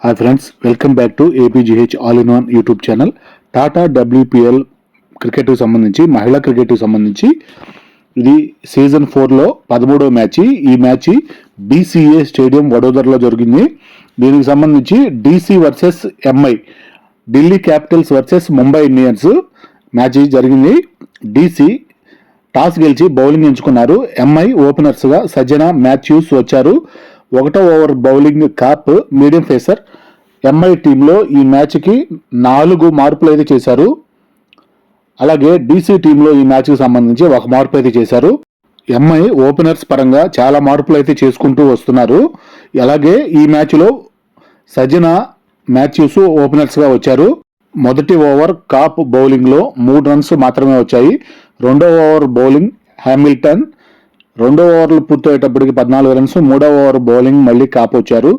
Hi friends, welcome back to APGH all in one YouTube channel. Tata WPL క్రికెట్కి సంబంధించి, మహిళా క్రికెట్కి సంబంధించి ఇది సీజన్ 4లో 13వ మ్యాచ్. ఈ మ్యాచ్ డీసీఏ స్టేడియం వడోదరలో జరిగింది. దీనికి సంబంధించి DC versus MI, Delhi Capitals versus Mumbai Indians match జరిగింది. డీసీ టాస్ గెలిచి బౌలింగ్ ఎంచుకున్నారు. ఎంఐ ఓపెనర్స్గా సజ్జన మాథ్యూస్ వచ్చారు. 1వ over bowling Kapp medium pacer. MI టీంలో ఈ మ్యాచ్కి 4 మార్పులు అయితే చేశారు. అలాగే డీసీ టీంలో ఈ మ్యాచ్కి సంబంధించి 1 మార్పు అయితే చేశారు. ఎంఐ ఓపెనర్స్ పరంగా చాలా మార్పులు అయితే చేసుకుంటూ వస్తున్నారు. అలాగే ఈ మ్యాచ్లో సజ్జన మాథ్యూస్ ఓపెనర్స్గా వచ్చారు. మొదటి ఓవర్ కాప్ బౌలింగ్లో 3 రన్స్ మాత్రమే వచ్చాయి. 2వ ఓవర్ బౌలింగ్ హ్యామిల్టన్ 2 ఓవర్లు పూర్తయ్యేటప్పటికి 14 రన్స్. 3వ ఓవర్ బౌలింగ్ మళ్ళీ కాప్ వచ్చారు.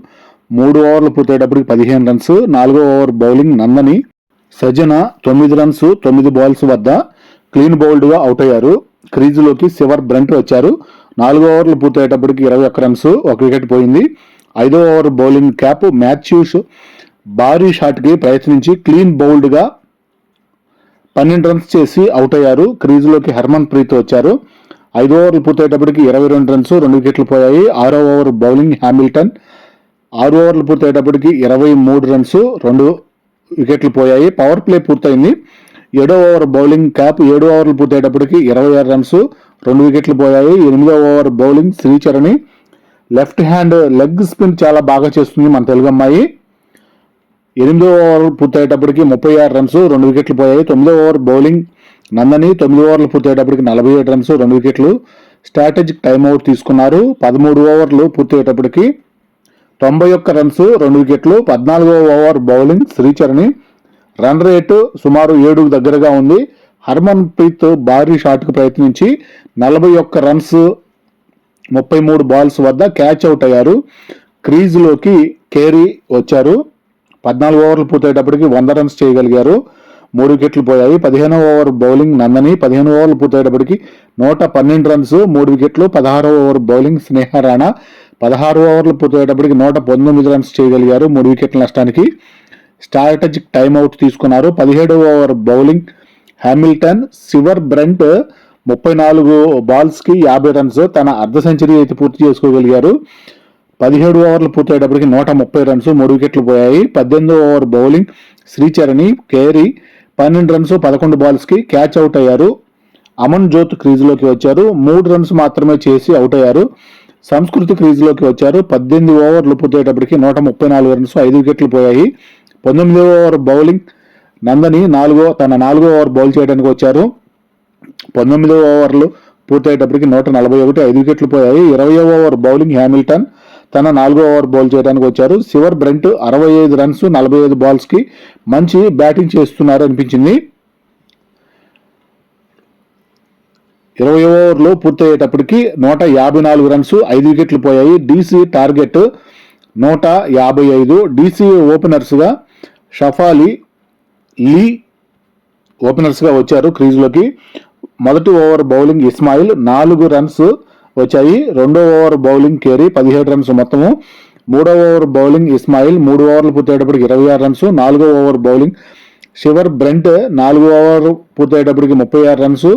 3 ఓవర్లు పూర్తయ్యేటప్పటికి 15 రన్స్. 4వ ఓవర్ బౌలింగ్ నందని. సజ్జన 9 రన్స్ 9 బాల్స్ వద్ద క్లీన్ బౌల్డ్గా అవుట్ అయ్యారు. క్రీజులోకి సివర్ బ్రంట్ వచ్చారు. 4 ఓవర్లు పూర్తయ్యేటప్పటికి 21 రన్స్, 1 వికెట్ పోయింది. 5వ ఓవర్ బౌలింగ్ క్యాప్ మాథ్యూస్ భారీ షాట్కి ప్రయత్నించి క్లీన్ బౌల్డ్గా 12 రన్స్ చేసి అవుట్ అయ్యారు. క్రీజులోకి హర్మన్ ప్రీత్ వచ్చారు. 5 ఓవర్లు పూర్తయ్యేటప్పటికి 22 రన్స్, 2 వికెట్లు పోయాయి. 6వ ఓవర్ బౌలింగ్ హ్యామిల్టన్ 6 ఓవర్లు పూర్తయ్యేటప్పటికి 23 రన్స్, 2 వికెట్లు పోయాయి. పవర్ ప్లే పూర్తయింది. 7వ ఓవర్ బౌలింగ్ క్యాప్ 7 ఓవర్లు పూర్తయ్యేటప్పటికి 26 రన్స్, 2 వికెట్లు పోయాయి. 8వ over bowling Sricharani left hand leg spin చాలా బాగా చేస్తుంది మన తెలుగు అమ్మాయి. 8వ ఓవర్ పూర్తయ్యేటప్పటికి 36 రన్స్, 2 వికెట్లు పోయాయి. 9వ ఓవర్ బౌలింగ్ నందని 9 ఓవర్లు పూర్తయ్యేటప్పటికి 47 రన్స్, 2 వికెట్లు. స్ట్రాటజిక్ టైమ్అవుట్ తీసుకున్నారు. 13 ఓవర్లు పూర్తయ్యేటప్పటికి 91 రన్స్, 2 వికెట్లు. 14వ over bowling Shree Charani run rate సుమారు 7కు దగ్గరగా ఉంది. హర్మన్ ప్రీత్ భారీ షాట్కు ప్రయత్నించి 41 రన్స్ 33 బాల్స్ వద్ద క్యాచ్ అవుట్ అయ్యారు. క్రీజులోకి కేరీ వచ్చారు. 14 ఓవర్లు పూర్తయ్యేటప్పటికి 100 రన్స్ చేయగలిగారు. 3 వికెట్లు పోయాయి. 15వ ఓవర్ బౌలింగ్ నందని 15 ఓవర్లు పూర్తయ్యేటప్పటికి 112 రన్స్, 3 వికెట్లు. 16వ ఓవర్ బౌలింగ్ స్నేహ రాణా 16 ఓవర్లు పూర్తయ్యేటప్పటికి 119 రన్స్ చేయగలిగారు. 3 వికెట్ల నష్టానికి. స్ట్రాటజిక్ టైమ్అవుట్ తీసుకున్నారు. 17వ over bowling Hamilton Sciver Brunt 34 బాల్స్కి 50 రన్స్, తన అర్ధ సెంచరీ అయితే పూర్తి చేసుకోగలిగారు. 17 ఓవర్లు పూర్తయ్యేటప్పటికి 130 రన్స్, 3 వికెట్లు పోయాయి. 18వ over bowling Shree Charani Carey 12 runs 11 బాల్స్కి క్యాచ్ అవుట్ అయ్యారు. అమన్ జ్యోత్ క్రీజులోకి వచ్చారు. 3 రన్స్ మాత్రమే చేసి అవుట్ అయ్యారు. సంస్కృతి క్రీజులోకి వచ్చారు. 18 ఓవర్లు పూర్తయ్యేటప్పటికి 134 రన్స్, 5 వికెట్లు పోయాయి. 19వ ఓవర్ బౌలింగ్ నందని తన 4వ ఓవర్ బౌల్ చేయడానికి వచ్చారు. 19వ ఓవర్లు పూర్తయ్యేటప్పటికి 141, 5 వికెట్లు పోయాయి. 20వ ఓవర్ బౌలింగ్ హ్యామిల్టన్ తన 4వ ఓవర్ బౌల్ చేయడానికి వచ్చారు. సివర్ బ్రంట్ 65 రన్స్ 45 బాల్స్కి మంచి బ్యాటింగ్ చేస్తున్నారు అనిపించింది. 20 ఓవర్లు పూర్తయ్యేటప్పటికి 154 రన్స్, 5 వికెట్లు పోయాయి. DC target 155. డీసీ ఓపెనర్స్గా షఫాలి, లీ ఓపెనర్స్గా వచ్చారు క్రీజులోకి. మొదటి ఓవర్ బౌలింగ్ ఇస్మాయిల్ 4 రన్స్ వచ్చాయి. 2వ ఓవర్ బౌలింగ్ కేరీ 17 రన్స్ మొత్తము. 3వ ఓవర్ బౌలింగ్ ఇస్మాయిల్ 3 ఓవర్లు పూర్తయ్యేటప్పటికి 26 రన్స్. 4వ over bowling Sciver Brunt 4 over పూర్తయ్యేటప్పటికి 36 రన్స్.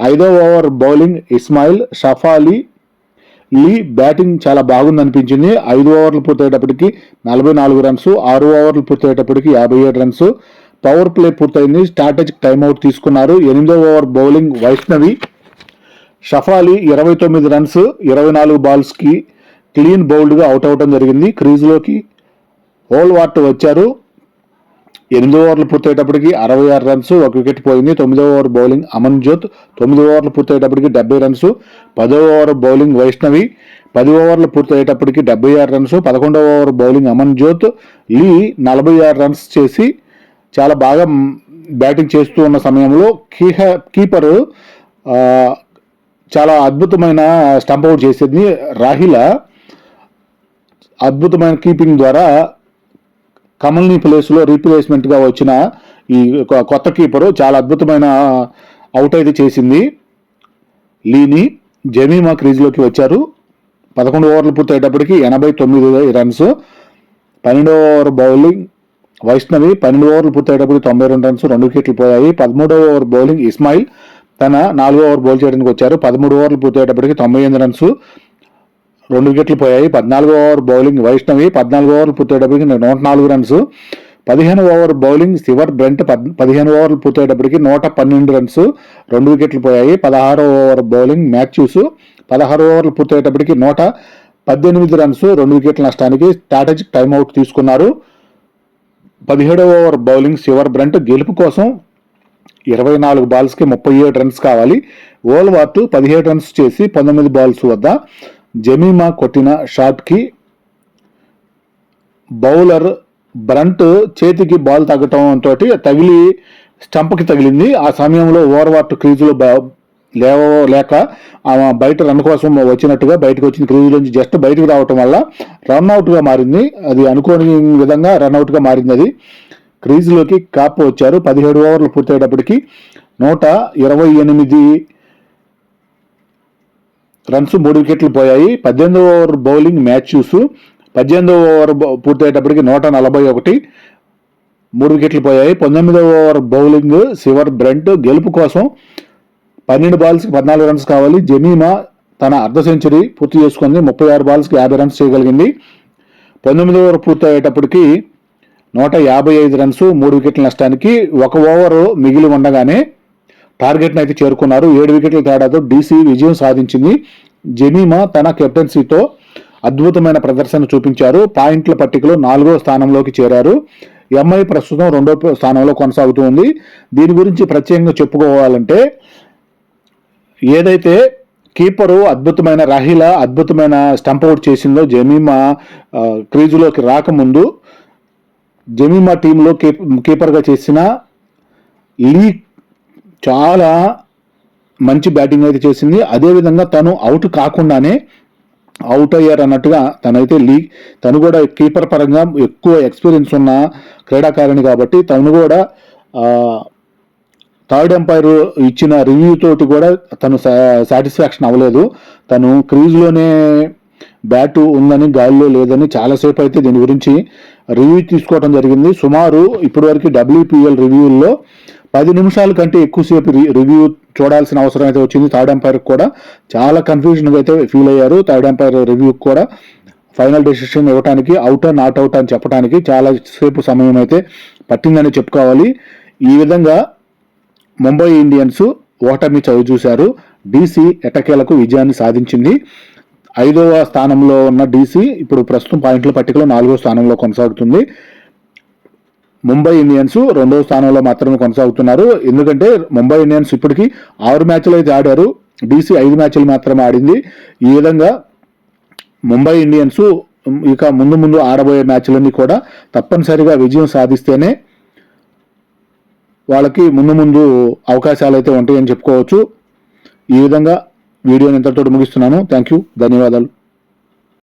5వ over bowling Ismail. Shafali, Lee batting చాలా బాగుంది అనిపించింది. 5 ఓవర్లు పూర్తయ్యేటప్పటికి 44 రన్స్. 6 ఓవర్లు పూర్తయ్యేటప్పటికి 57 రన్స్. పవర్ ప్లే పూర్తయింది. స్ట్రాటజిక్ టైమ్అవుట్ తీసుకున్నారు. 8వ over bowling Vaishnavi. Shafali 29 runs 24 బాల్స్కి క్లీన్ బౌల్డ్గా అవుట్ అవడం జరిగింది. క్రీజులోకి హోల్వార్ట్ వచ్చారు. 8 ఓవర్లు పూర్తయ్యేటప్పటికి 66 రన్స్, 1 వికెట్ పోయింది. 9వ ఓవర్ బౌలింగ్ అమన్ జ్యోత్ 9 ఓవర్లు పూర్తయ్యేటప్పటికి 70 రన్స్. 10వ ఓవర్ బౌలింగ్ వైష్ణవి 10 ఓవర్లు పూర్తయ్యేటప్పటికి 76 రన్స్. 11వ over bowling Aman జ్యోత్. లీ 46 రన్స్ చేసి చాలా బాగా బ్యాటింగ్ చేస్తూ ఉన్న సమయంలో కీపర్ చాలా అద్భుతమైన స్టంప్ అవుట్ చేసేది. రాహిల అద్భుతమైన కీపింగ్ ద్వారా కమల్ని ప్లేస్లో రీప్లేస్మెంట్గా వచ్చిన ఈ కొత్త కీపరు చాలా అద్భుతమైన అవుట్ అయితే చేసింది లీని. జమీమా క్రీజ్లోకి వచ్చారు. 11 ఓవర్లు పూర్తయ్యేటప్పటికి 89 రన్స్. 12వ ఓవర్ బౌలింగ్ వైష్ణవి 12 ఓవర్లు పూర్తయ్యేటప్పుడు 92 రన్స్ 2 వికెట్లు పోయాయి. 13వ ఓవర్ బౌలింగ్ ఇస్మాయిల్ తన 4వ ఓవర్ బౌల్ చేయడానికి వచ్చారు. 13 ఓవర్లు పూర్తయ్యేటప్పటికి 98 రన్స్ 2 వికెట్లు పోయాయి. 14వ ఓవర్ బౌలింగ్ వైష్ణవి 14 ఓవర్లు పూర్తయ్యేటప్పటికి 104 రన్స్. 15వ ఓవర్ బౌలింగ్ సివర్ బ్రెంట్ 15 ఓవర్లు పూర్తయ్యేటప్పటికి 112 రన్స్ 2 వికెట్లు పోయాయి. 16వ ఓవర్ బౌలింగ్ మ్యాథ్యూస్ 16 ఓవర్లు పూర్తయ్యేటప్పటికి 118 రన్స్ 2 వికెట్ల నష్టానికి స్ట్రాటజిక్ టైమ్అవుట్ తీసుకున్నారు. 17వ ఓవర్ బౌలింగ్ సివర్ బ్రెంట్ గెలుపు కోసం 24 బాల్స్కి 37 రన్స్ కావాలి. ఓల్వార్ట్ 17 రన్స్ చేసి 19 బాల్స్ వద్ద జమీమా కొట్టిన షాట్కి బౌలర్ బ్రంట్ చేతికి బాల్ తగ్గటంతో తగిలి స్టంప్కి తగిలింది. ఆ సమయంలో ఓవర్వార్ట్ క్రీజులో లేక ఆమె బయట రన్ కోసం వచ్చినట్టుగా బయటకు వచ్చిన క్రీజులోంచి జస్ట్ బయటకు రావటం వల్ల రన్అట్గా మారింది. అది అనుకోని విధంగా రన్అట్గా మారింది. అది క్రీజులోకి కాప్ వచ్చారు. 17 ఓవర్లు పూర్తయ్యేటప్పటికి 128 రన్స్ 3 వికెట్లు పోయాయి. 18వ ఓవర్ బౌలింగ్ మ్యాథ్యూస్ 18వ ఓవర్ పూర్తయ్యేటప్పటికి 141 3 వికెట్లు పోయాయి. 19వ ఓవర్ బౌలింగ్ సివర్ బ్రెంట్ గెలుపు కోసం 12 బాల్స్కి 14 రన్స్ కావాలి. జమీమా తన అర్ధ సెంచరీ పూర్తి చేసుకుంది. 36 బాల్స్కి 50 రన్స్ చేయగలిగింది. 19వ ఓవర్ పూర్తయ్యేటప్పటికి 155 రన్స్ 3 వికెట్ల నష్టానికి 1 ఓవర్ మిగిలి ఉండగానే టార్గెట్ని అయితే చేరుకున్నారు. 7 వికెట్ల తేడాతో డీసీ విజయం సాధించింది. జమీమా తన కెప్టెన్సీతో అద్భుతమైన ప్రదర్శన చూపించారు. పాయింట్ల పట్టికలో 4వ స్థానంలోకి చేరారు. ఎంఐ ప్రస్తుతం 2వ స్థానంలో కొనసాగుతుంది. దీని గురించి ప్రత్యేకంగా చెప్పుకోవాలంటే ఏదైతే కీపరు అద్భుతమైన రాహిల అద్భుతమైన స్టంప్ అవుట్ చేసిందో జమీమా క్రీజులోకి రాకముందు జమీమా టీంలో కీపర్గా చేసిన లీ చాలా మంచి బ్యాటింగ్ అయితే చేసింది. అదేవిధంగా తను అవుట్ కాకుండానే అవుట్ అయ్యారు అన్నట్టుగా తను కూడా కీపర్ పరంగా ఎక్కువ ఎక్స్పీరియన్స్ ఉన్న క్రీడాకారిణి కాబట్టి తను కూడా థర్డ్ ఎంపైర్ ఇచ్చిన రివ్యూ తోటి కూడా తను సాటిస్ఫాక్షన్ అవ్వలేదు. తను క్రీజ్లోనే బ్యాటు ఉందని గాలిలో లేదని చాలాసేపు అయితే దీని గురించి రివ్యూ తీసుకోవడం జరిగింది. సుమారు ఇప్పటివరకు WPL రివ్యూల్లో 10 నిమిషాల కంటే ఎక్కువసేపు రివ్యూ చూడాల్సిన అవసరం అయితే వచ్చింది. థర్డ్ ఎంపైర్కి కూడా చాలా కన్ఫ్యూజన్గా అయితే ఫీల్ అయ్యారు. థర్డ్ ఎంపైర్ రివ్యూకి కూడా ఫైనల్ డెసిషన్ ఇవ్వడానికి అవుట్ నాట్ అవుట్ అని చెప్పడానికి చాలా సేపు సమయం అయితే పట్టిందని చెప్పుకోవాలి. ఈ విధంగా ముంబై ఇండియన్స్ ఓటమి చవిచూశారు. డీసీ ఎట్టకేలకు విజయాన్ని సాధించింది. 5వ స్థానంలో ఉన్న డీసీ ఇప్పుడు ప్రస్తుతం పాయింట్ల పట్టికలో 4వ స్థానంలో కొనసాగుతుంది. ముంబై ఇండియన్స్ 2వ స్థానంలో మాత్రమే కొనసాగుతున్నారు. ఎందుకంటే ముంబై ఇండియన్స్ ఇప్పటికీ 6 మ్యాచ్లు అయితే ఆడారు. డీసీ 5 మ్యాచ్లు మాత్రమే ఆడింది. ఈ విధంగా ముంబై ఇండియన్స్ ఇక ముందు ఆడబోయే మ్యాచ్లన్నీ కూడా తప్పనిసరిగా విజయం సాధిస్తేనే వాళ్ళకి ముందు అవకాశాలు అయితే ఉంటాయని చెప్పుకోవచ్చు. ఈ విధంగా వీడియోని ఇంతటితో ముగిస్తున్నాను. థ్యాంక్ యూ, ధన్యవాదాలు.